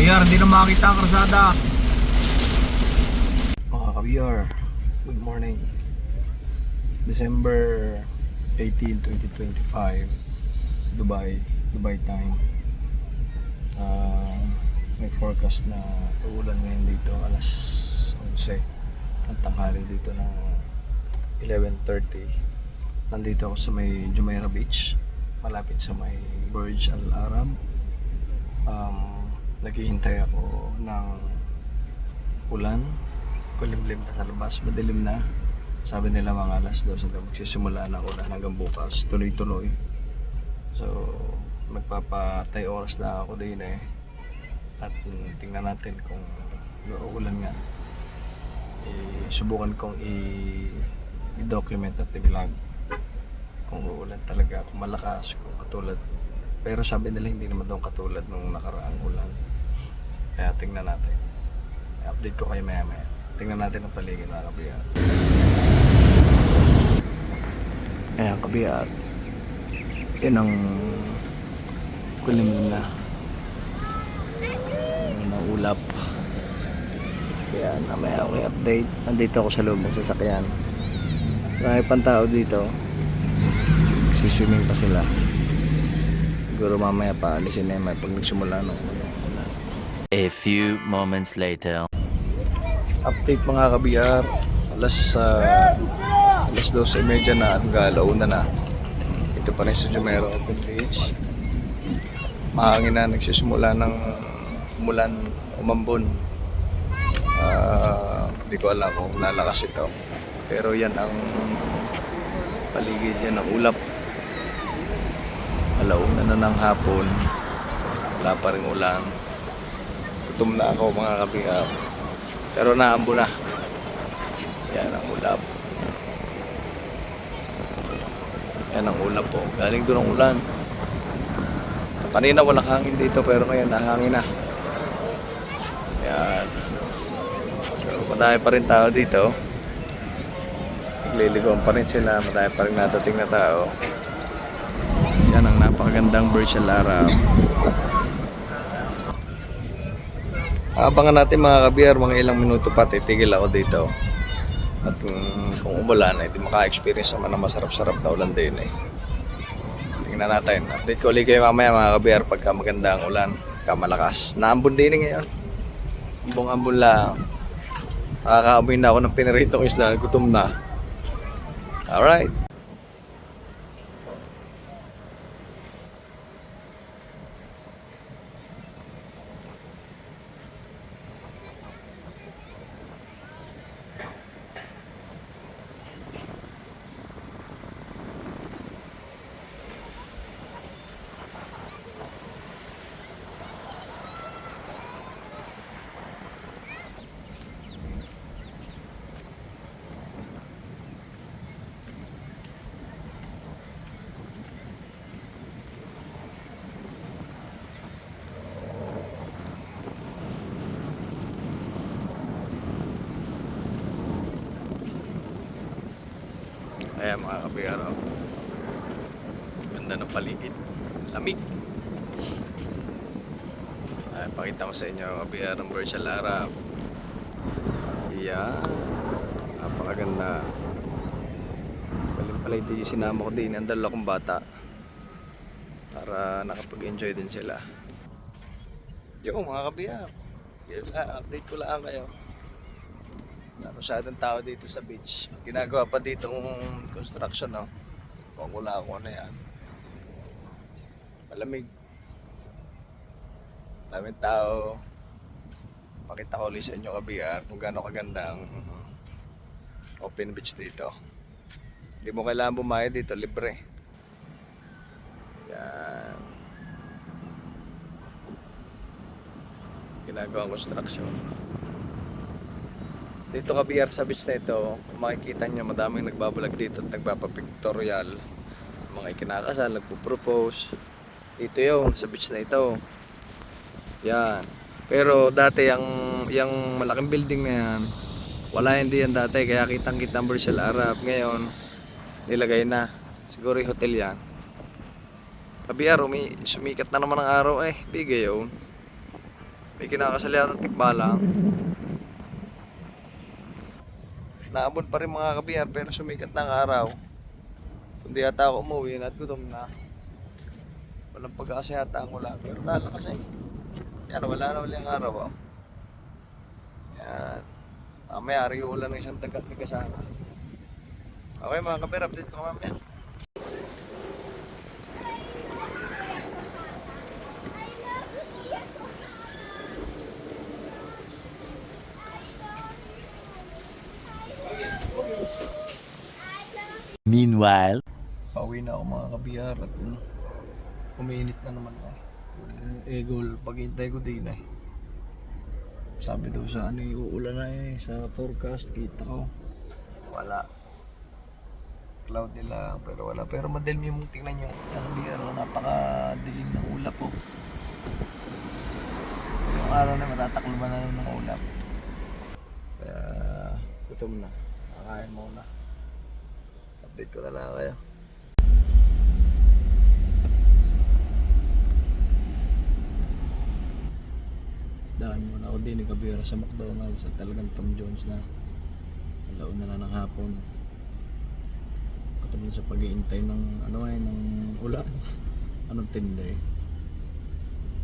Ayan, hindi na makakita ang karsada. Mga ka-VR, good morning. December 18, 2025, Dubai time. May forecast na uulan ngayon dito alas 11 ng tanghali dito ng 11:30. Nandito ako sa may Jumeirah Beach, malapit sa may Burj Al Arab. Naghihintay ako ng ulan. Kulimlim na sa labas, madilim na. Sabi nila mga alas 2 na magsisimula na ulan hanggang bukas, tuloy-tuloy. So magpapatay oras na ako din at tingnan natin kung uulan nga. Subukan kong i-document at i-vlog kung uulan talaga, kung malakas, kung katulad. Pero sabi nila hindi naman daw katulad nung nakaraang ulan. Kaya tingnan natin. I-update ko kayo maya-maya. Tingnan natin ang paligid mga kabiyat. Ayan kabiyat. Yan ang kulimlim na. Yan ang ulap. Kaya namaya ako i-update. Nandito ako sa loob ng sasakyan. May pantao dito. Siswimming pa sila. Siguro mamaya pa alisin na may pag nagsimula no. A few moments later. Update mga kabiyar. Alas 12:30 na ang galauna na. Ito pa rin sa Jumeirah Open Beach. Mahangin na, nagsisimula ng umulan, umambon. Hindi ko alam kung nalakas ito. Pero yan ang paligid yan ng ulap. Alauna na ng hapon. Wala pa rin ulan. Gutom na ako mga kabiyar. Pero naambo na. Yan ang ulap. Yan ang ulap po. Galing doon ang ulan. Kanina walang hangin dito pero ngayon nahangin na. Yan. So madami pa rin tao dito. Nagliligawan pa rin sila. Madami pa rin nadating na tao. Yan ang napakagandang Burj Al Arab. Abangan natin mga kabiyar, mga ilang minuto pa titigil ako dito. At kung umulan ay di maka-experience naman ng masarap-sarap na ulan din Tingnan natin. Update ko ulit kayo mamaya mga kabiyar pagka maganda ang ulan, pagka malakas. Naambon din ngayon. Ambon lang. Nakakaamoy na ako ng piniritong isda, gutom na. Alright. Ayan mga kabiyar, ganda ng paligid, lamig. Ayan, pakita ko sa inyo kabiyar ng Burj Al Arab. Ayan, napakaganda. Pala hindi sinama ko din ang dalawa kong bata para nakapag-enjoy din sila. Yo mga kabiyar, update ko lang kayo. Masyadong tao dito sa beach. Ginagawa pa dito ng construction, no? Kukula ako na yan. Malamig. Daming tao. Pakita ko ulit sa inyo kabiyar kung gaano kaganda ang open beach dito. Hindi mo kailangan bumayad dito, libre. Yan. Ginagawa ang construction. Dito kabiyar sa beach na ito, kung makikita nyo madaming nagbabalag dito at nagpapapictorial. Mga ikinakasal, nagpo-propose. Dito yun, sa beach na ito. Yan. Pero dati yung malaking building na yan, wala hindi yan dati. Kaya kitang-kita ang Burj Al Arab. Ngayon, nilagay na. Siguro yung hotel yan. Kabiyar, sumikat na naman ang araw bigay yun. May kinakasali at tikbalang. Naabot pa rin mga kabiyar pero sumikat ng araw. Kundi yata ako umuwi at gutom na. Walang pag-asa yata ang ulan. Pero lalakas eh. Yan, wala na ulit ang araw. Oh. Yan. Mamaya, ari ulan ng isang tagat ni kasama. Okay mga kabiyar, update ko mamaya. Meanwhile, Pauwi na ako mga kabiyar at umiinit na naman eh. Egol, paghintay ko din eh. Sabi daw sa ano uulan na eh, sa forecast kita ko. Wala. Cloudy lang pero wala. Pero madilim yung tingnan nyo. Mga kabiyar, napakadilim ng ulap po. Yung araw na matatakluban na ng ulap. Kaya gutom na. Kakain muna. Update ko na lang kayo. Daan muna ako din ni Kabira sa McDonald's at talagang Tom Jones na. Alaon na ng hapon. Katulad sa pag-iintay ng ng ulan. Anong tinday.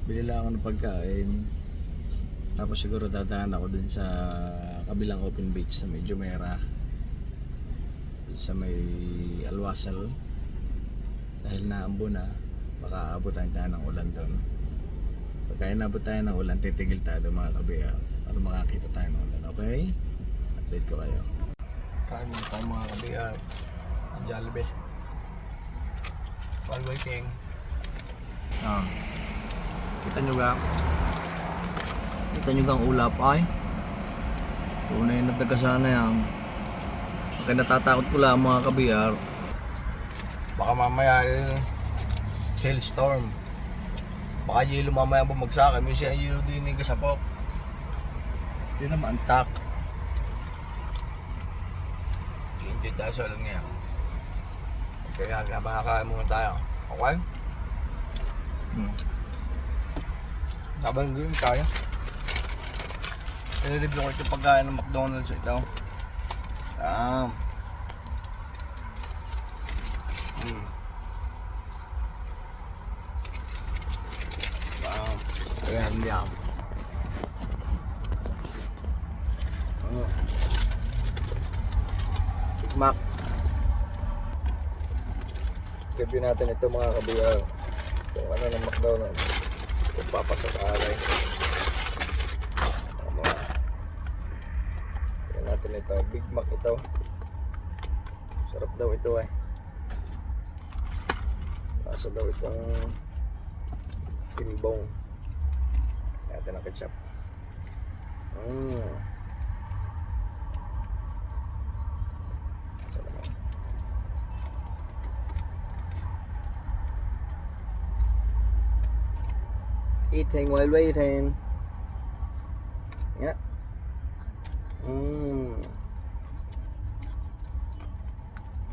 Bili lang ako ng pagkain. Tapos siguro dadaan ako dun sa kabilang open beach sa may Jumeirah. Sa may Alwasal. Dahil naambo na, baka abot tayo ng ulan doon. Pagka inabot tayo ng ulan, titigil tayo doon mga kabiyar para makakita tayo ng ulan, okay? Update ko kayo. Kain muna tayo mga kabiyar. Ang Jollibee. Palboy King. Kita nyo ga? Kita nyo gang ulap ay? Tunay na taga sana yan. Kaya natatakot ko lang mga kabiyar. Baka mamaya hailstorm. Baka yelo mamaya bumagsak. May siya yelo din yung kasapok. Yun naman antak. I-enjoy tayo sa ulan ngayon. Kaya makakain muna tayo. Okay? Habang gawin tayo. I-review ko ito pagkain ng McDonald's ito. Ayan yan. Big Mac. Review natin ito mga kabiyar. Kung ano ng McDonald's. Kung papasa sa alay. Tignan natin ito. Big Mac ito. Sarap daw ito eh. Lasa daw itong timbong. Natin ang ketchup. Eating while waiting. Yeah.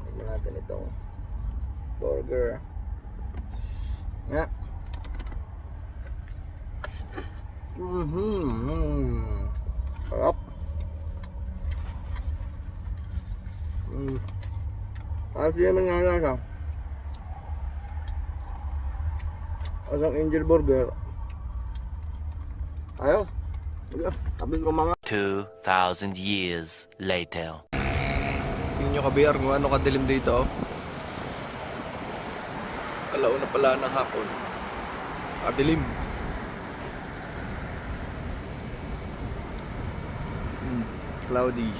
Tignan natin itong burger. Yeah. Sarap. Ayos din naman nga lasa. Asang angel burger. Ayos. Tapos ko mga 2,000 years later. tingin nyo kabiyar kung ano kadilim dito. Alauna pala ng hapon. Kadilim. Cloudy.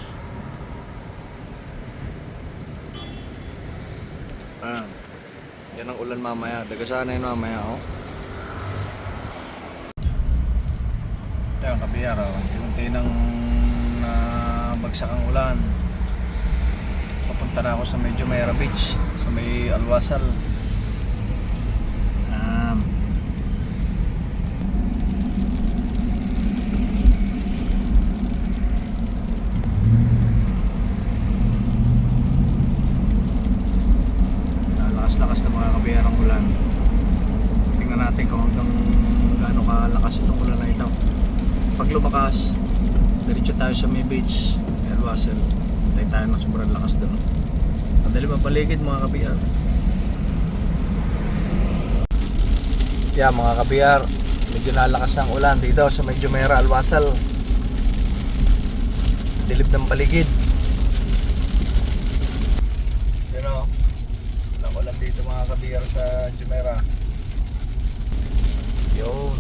Yan ang ulan mamaya. Dagasana yun mamaya, oh. Ito yung kabiyar, oh. Unti-unti nang bagsak ang ulan. Papunta na ako sa may Jumeirah Beach, sa may Alwasal. Lakas na mga kabiyar ang ulan. Tingnan natin kung hanggang gaano kalakas itong ulan na ito. pag lumakas, diretso tayo sa may beach, may Alwasel. Tayo tayo ng sobrang lakas doon. Madali mapaligid mga kabiyar. Yeah, mga kabiyar, medyo nalakas ang ulan dito sa medyo Mera Alwasel. Dilip ng paligid. Yun o, nakulan dito mga kabiyar sa Jumeirah. Yun.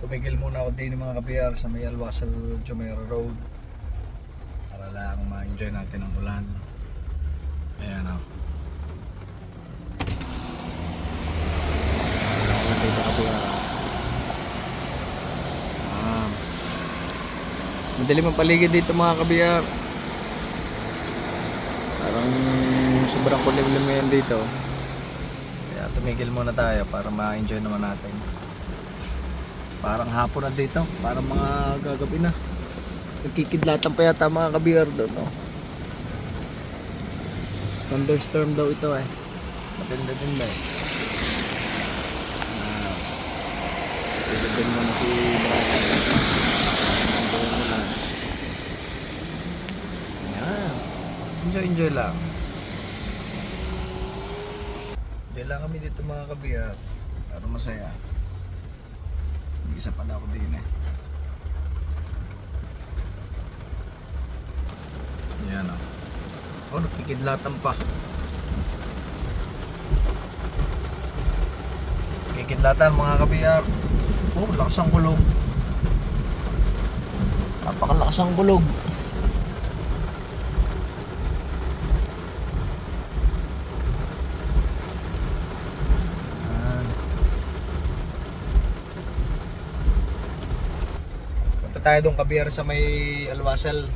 Tumigil muna ako din mga kabiyar sa may Alwasel Jumeirah Road para lang ma-enjoy natin ang ulan. Ayan o. Dito kabiyar. Madali mapaligid dito mga kabiyar. Parang sobrang kulimlim ngayon dito. Kaya tumigil muna tayo para ma-enjoy naman natin. Parang hapon na dito, parang mga gagabi na. Nagkikidlatan pa yata mga kabiyar doon, no? Thunderstorm daw ito eh. Matindi din ba eh. Ito din mo na si Brian. Nandun mo lang. Yan. Enjoy lang. Enjoy lang kami dito mga kabiyar. Para masaya. Isa pa na ako din eh. Yan o. Oh, nakikidlatan pa. Nakikidlatan mga kabiyar. Oh, lakas ang kulog. Napakalakas ang kulog. Tayo doon kabiyar sa may Alwasel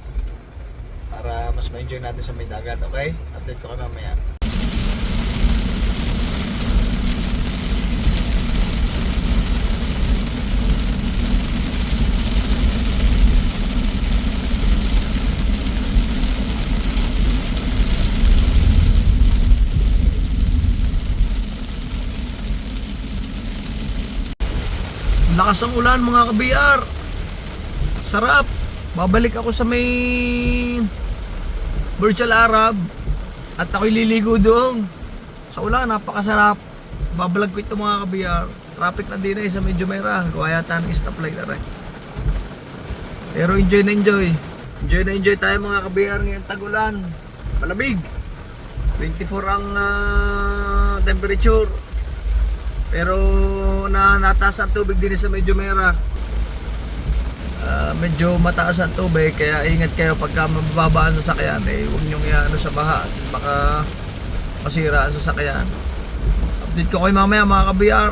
para mas ma-enjoy natin sa may dagat, okay? Update ko kayo mamaya. Lakas ang ulan mga kabiyar. Sarap. Babalik ako sa may Burj Al Arab at ako'y liligo doon. Sa ulan, napakasarap. Babalag ko ito mga kabiyar. Traffic na din eh sa may Jumeirah. Gawa yata ng stoplight na rin. Pero enjoy na enjoy. Enjoy na enjoy tayo mga kabiyar ngayong tag-ulan. Malamig. 24 ang temperature. Pero nataas ang tubig din sa may Jumeirah. Medyo mataas ang tubig kaya ingat kayo pagka mababaan sa sakyan huwag nyong iano sa baha at baka masira ang sasakyan. Update ko kayo mamaya mga kabiyar.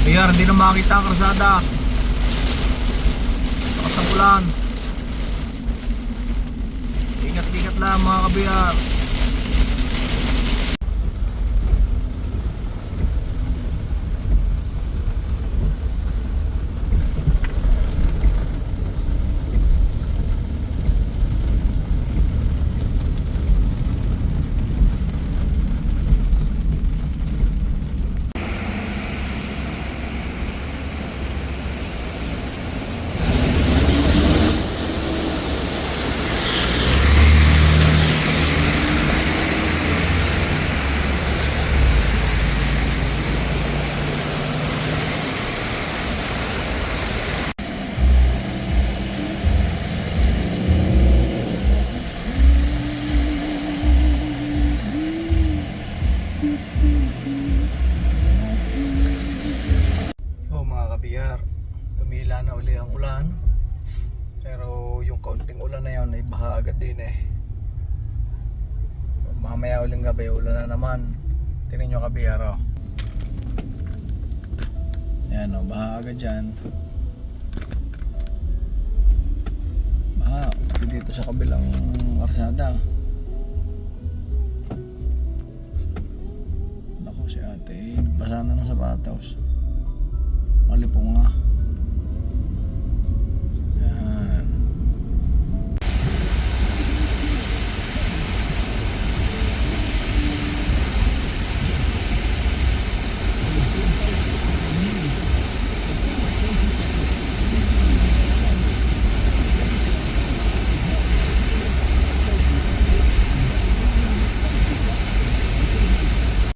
Kabiyar, hindi na makakita ang karsada. Lakas ang ulan. Ingat-ingat lang mga kabiyar. mamaya uling gabi, ulan na naman. Tingnan nyo kabi, araw. Yan o, baha agad dyan. Baha, pati dito sa kabilang karsada. Naku, si ate, nagbasa na ng sapatos. Malipong nga.